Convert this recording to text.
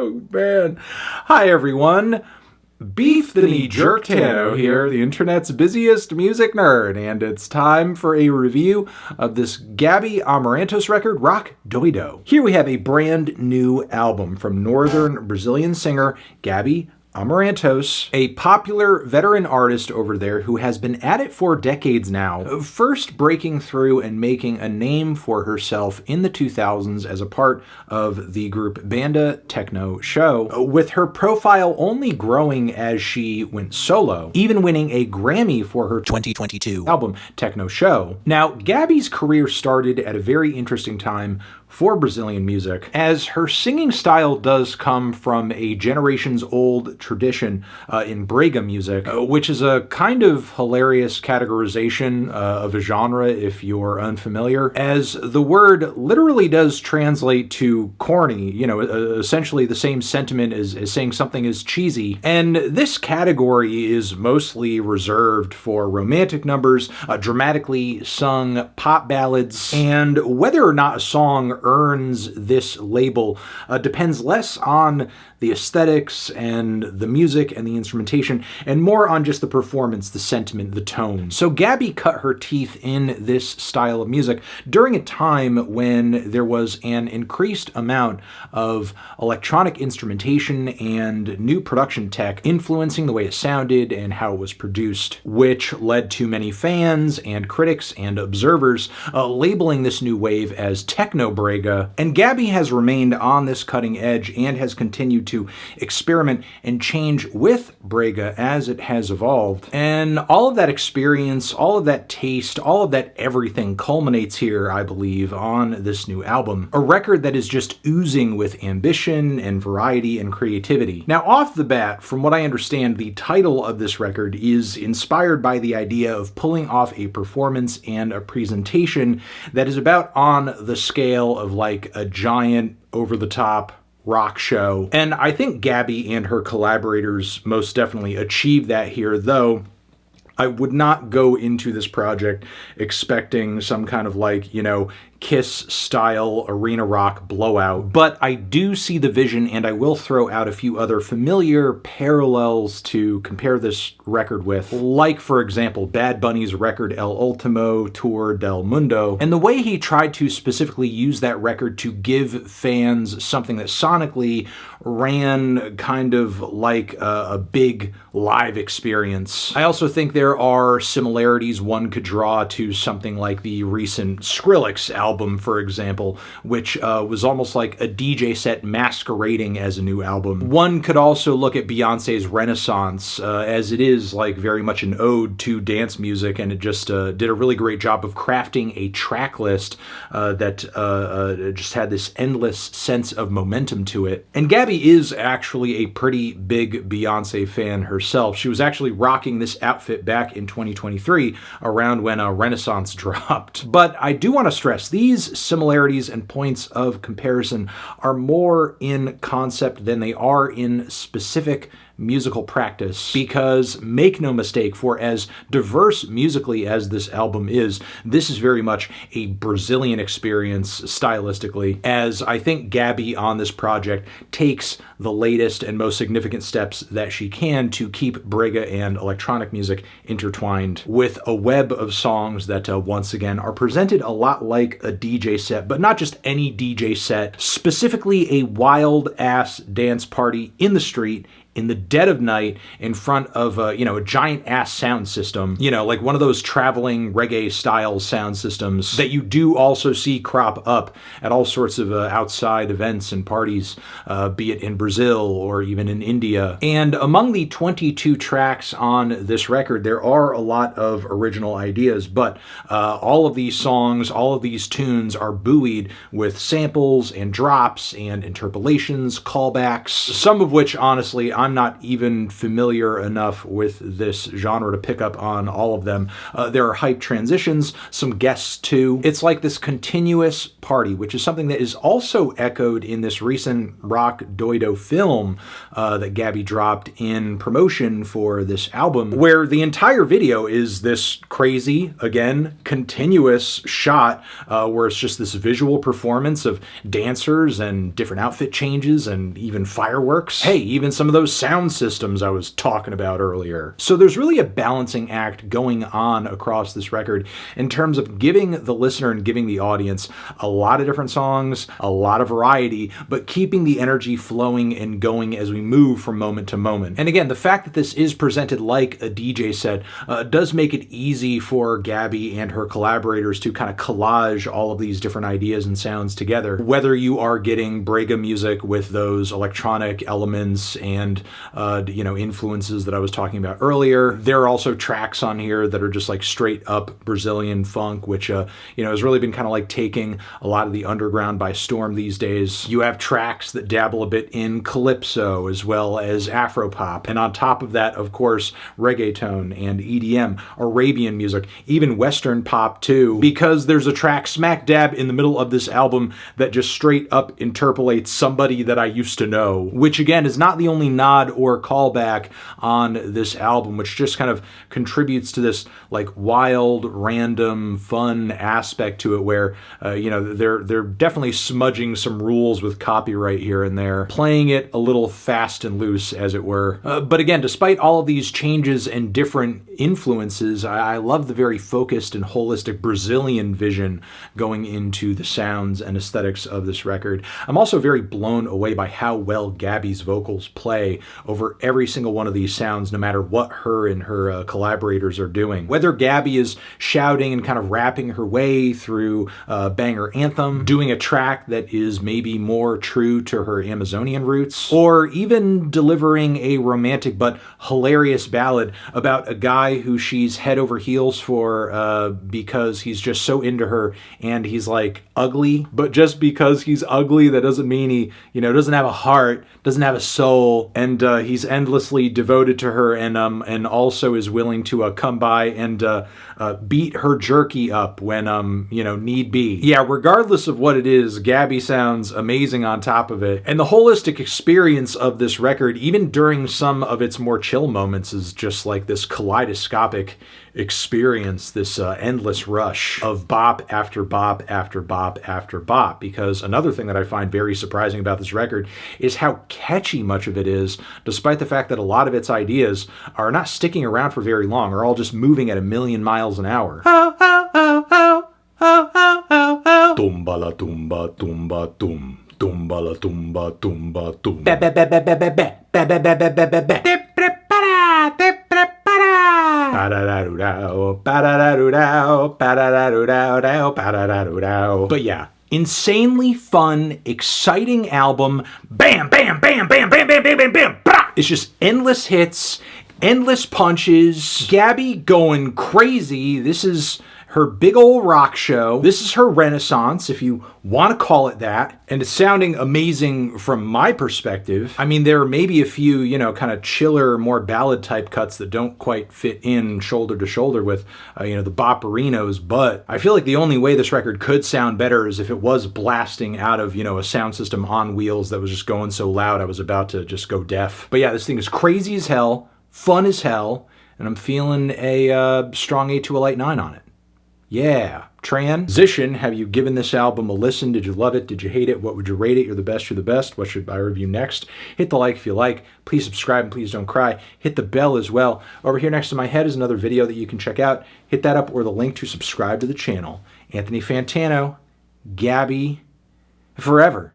Oh, man. Hi, everyone. Beef the Knee-Jerk Tano here, the internet's busiest music nerd, and it's time for a review of this Gaby Amarantos record, Rock Doido. Here we have a brand new album from northern Brazilian singer Gaby Amarantos, a popular veteran artist over there who has been at it for decades now, first breaking through and making a name for herself in the 2000s as a part of the group Banda Techno Show, with her profile only growing as she went solo, even winning a Grammy for her 2022 album Techno Show. Now, Gaby's career started at a very interesting time for Brazilian music, as her singing style does come from a generations-old tradition in brega music, which is a kind of hilarious categorization of a genre if you're unfamiliar, as the word literally does translate to corny, you know, essentially the same sentiment as saying something is cheesy. And this category is mostly reserved for romantic numbers, dramatically sung pop ballads, and whether or not a song earns this label depends less on the aesthetics and the music and the instrumentation, and more on just the performance, the sentiment, the tone. So Gaby cut her teeth in this style of music during a time when there was an increased amount of electronic instrumentation and new production tech influencing the way it sounded and how it was produced, which led to many fans and critics and observers labeling this new wave as TECNOBREGA. And Gaby has remained on this cutting edge and has continued to experiment and change with brega as it has evolved. And all of that experience, all of that taste, all of that everything culminates here, I believe, on this new album. A record that is just oozing with ambition and variety and creativity. Now, off the bat, from what I understand, the title of this record is inspired by the idea of pulling off a performance and a presentation that is about on the scale of like a giant, over-the-top rock show. And I think Gaby and her collaborators most definitely achieved that here, though I would not go into this project expecting some kind of like, you know, Kiss-style arena rock blowout, but I do see the vision, and I will throw out a few other familiar parallels to compare this record with, like, for example, Bad Bunny's record El Ultimo Tour del Mundo, and the way he tried to specifically use that record to give fans something that sonically ran kind of like a big live experience. I also think there are similarities one could draw to something like the recent Skrillex album, for example, which was almost like a DJ set masquerading as a new album. One could also look at Beyonce's Renaissance, as it is like very much an ode to dance music, and it just did a really great job of crafting a track list that just had this endless sense of momentum to it. And Gaby is actually a pretty big Beyonce fan herself. She was actually rocking this outfit back in 2023, around when Renaissance dropped. But I do want to stress, these similarities and points of comparison are more in concept than they are in specific musical practice, because make no mistake, for as diverse musically as this album is, this is very much a Brazilian experience stylistically, as I think Gaby on this project takes the latest and most significant steps that she can to keep brega and electronic music intertwined with a web of songs that once again are presented a lot like a DJ set, but not just any DJ set, specifically a wild ass dance party in the street in the dead of night in front of a giant ass sound system, like one of those traveling reggae style sound systems that you do also see crop up at all sorts of outside events and parties, be it in Brazil or even in India. And among the 22 tracks on this record, there are a lot of original ideas, but all of these songs, all of these tunes are buoyed with samples and drops and interpolations, callbacks, some of which honestly I'm not even familiar enough with this genre to pick up on all of them. There are hype transitions, some guests too. It's like this continuous party, which is something that is also echoed in this recent rock Doido film that Gaby dropped in promotion for this album, where the entire video is this crazy, again, continuous shot where it's just this visual performance of dancers and different outfit changes and even fireworks. Hey, even some of those sound systems I was talking about earlier. So there's really a balancing act going on across this record in terms of giving the listener and giving the audience a lot of different songs, a lot of variety, but keeping the energy flowing and going as we move from moment to moment. And again, the fact that this is presented like a DJ set does make it easy for Gaby and her collaborators to kind of collage all of these different ideas and sounds together. Whether you are getting Brega music with those electronic elements and influences that I was talking about earlier, there are also tracks on here that are just like straight up Brazilian funk, which has really been kind of like taking a lot of the underground by storm these days. You have tracks that dabble a bit in calypso as well as Afropop, and on top of that, of course, reggaeton and EDM, Arabian music, even Western pop too, because there's a track smack dab in the middle of this album that just straight up interpolates somebody that I used to know, which again is not the only nod or callback on this album, which just kind of contributes to this like wild, random, fun aspect to it where, they're definitely smudging some rules with copyright here and there, playing it a little fast and loose, as it were. But again, despite all of these changes and different influences, I love the very focused and holistic Brazilian vision going into the sounds and aesthetics of this record. I'm also very blown away by how well Gaby's vocals play over every single one of these sounds, no matter what her and her collaborators are doing. Whether Gaby is shouting and kind of rapping her way through a banger anthem, doing a track that is maybe more true to her Amazonian roots, or even delivering a romantic but hilarious ballad about a guy who she's head over heels for because he's just so into her and he's like ugly, but just because he's ugly, that doesn't mean he, doesn't have a heart, doesn't have a soul, and he's endlessly devoted to her and also is willing to come by and beat her jerky up when, need be. Yeah, regardless of what it is, Gaby sounds amazing on top of it. And the holistic experience of this record, even during some of its more chill moments, is just like this kaleidoscopic experience, this endless rush of bop after bop after bop after bop. Because another thing that I find very surprising about this record is how catchy much of it is, despite the fact that a lot of its ideas are not sticking around for very long, are all just moving at 1,000,000 miles an hour. Tumbala tumba tumba tum. Tumbala tumba tumba tum. Be be be be be be be be be be be be be. Te prepara, te prepara. Parararurau, parararurau, parararurau, parararurau. But yeah, insanely fun, exciting album. Bam, bam, bam, bam, bam, bam, bam, bam, bam. It's just endless hits, endless punches. Gaby going crazy. This is her big old rock show. This is her renaissance, if you want to call it that. And it's sounding amazing from my perspective. I mean, there are maybe a few, kind of chiller, more ballad type cuts that don't quite fit in shoulder to shoulder with, the bopperinos. But I feel like the only way this record could sound better is if it was blasting out of, a sound system on wheels that was just going so loud I was about to just go deaf. But yeah, this thing is crazy as hell, fun as hell, and I'm feeling a strong 8 to a light 9 on it. Yeah. Transition, have you given this album a listen? Did you love it? Did you hate it? What would you rate it? You're the best, you're the best. What should I review next? Hit the like if you like. Please subscribe and please don't cry. Hit the bell as well. Over here next to my head is another video that you can check out. Hit that up or the link to subscribe to the channel. Anthony Fantano, Gaby, forever.